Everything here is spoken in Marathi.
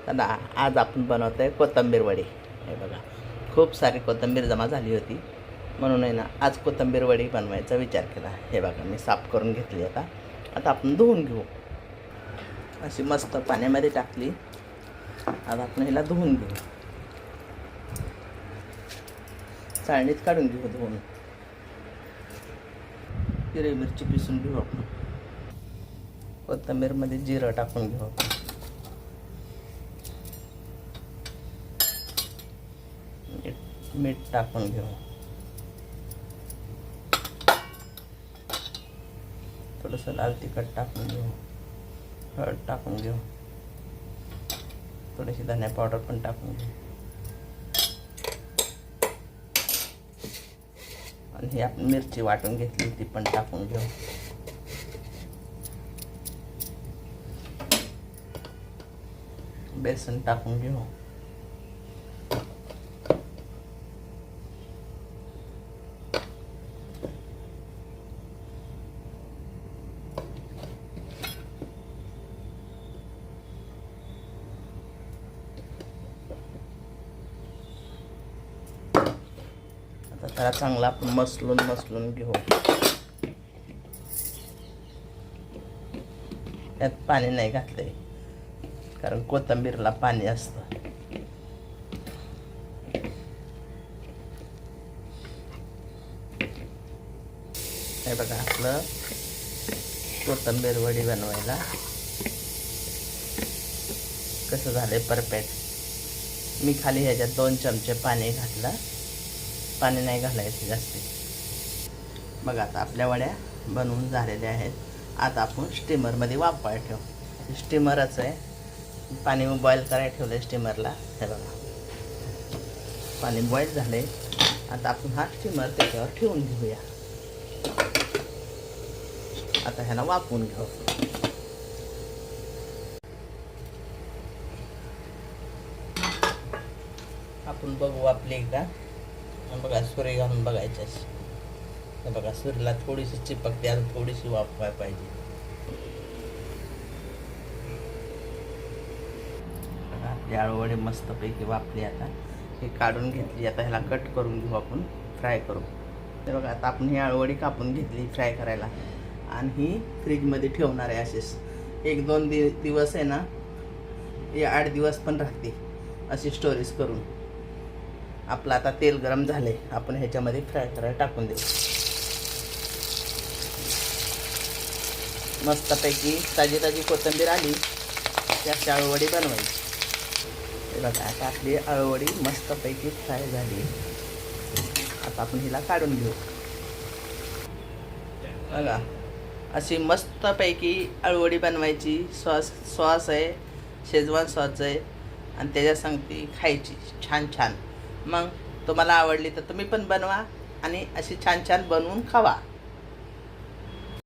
तर आज आपण बनवतो आहे कोथिंबीर वडी. हे बघा, खूप सारी कोथिंबीर जमा झाली होती, म्हणून आहे ना आज कोथिंबीर वडी बनवायचा विचार केला. हे बघा, मी साफ करून घेतली. आता आपण धुवून घेऊ. अशी मस्त पाण्यामध्ये टाकली. आता आपण ह्याला धुवून घेऊ, चाळणीत काढून घेऊ धुवून. हिरवी मिरची पिसून घेऊ आपण. कोथिंबीरमध्ये जिरं टाकून घेऊ आपण. मीठ टाकून घेऊ. थोडंसं लाल तिखट टाकून घेऊ. हळद टाकून घेऊ. थोडीशी धनिया पावडर पण टाकून घेऊ. आणि ही आपण मिरची वाटून घेतली ती पण टाकून घेऊ. बेसन टाकून घेऊ. आता त्याला चांगला आपण मसलून घेऊ. यात पाणी नाही घातलंय, कारण कोथिंबीरला पाणी असतं. हे बघा, आपलं कोथिंबीर वडी बनवायला कसं झालंय परफेक्ट. मी खाली ह्याच्यात 2 चमचे पाणी घातलं. पाणी नाही घालायचं जास्त. बघा, आता आपल्या वड्या बनवून झालेल्या आहेत. आता आपण स्टीमरमध्ये वाफवायला ठेवू. स्टीमरच आहे, पाणी बॉईल करायला ठेवलं आहे स्टीमरला. हे बघा, पाणी बॉईल झाले. आता आपण हा स्टीमर त्याच्यावर ठेवून घेऊया. आता ह्याला वाफवून घेऊ. आपण बघू आपली एकदा. बघा, सुरी घालून बघायचं. हे बघा, सुरीला थोडीशी चिपकते, आता थोडीशी वाफवायला पाहिजे. आपली आळूवडी मस्तपैकी वाफली. आता हे काढून घेतली. आता ह्याला कट करून घेऊ आपण, फ्राय करू. हे बघा, आता आपण ही आळूवडी कापून घेतली फ्राय करायला. आणि ही फ्रीजमध्ये ठेवणार आहे. असेच 1-2 दिवस आहे ना, हे 8 दिवस पण राहते अशी स्टोरेज करून. आपलं आता तेल गरम झाले, आपण ह्याच्यामध्ये फ्राय करायला टाकून देऊ. मस्तपैकी ताजी कोथिंबीर आली त्याची आळूवडी बनवायची. हे बघा, आता आपली आळूवडी मस्तपैकी फ्राय झाली. आता आपण हिला काढून घेऊ. बघा, अशी मस्तपैकी आळूवडी बनवायची. सॉस आहे, शेजवान सॉस आहे, आणि त्याच्या संगती खायची छान. मग तुम्हाला आवडली तर तुम्ही पण बनवा आणि अशी छान बनवून खावा.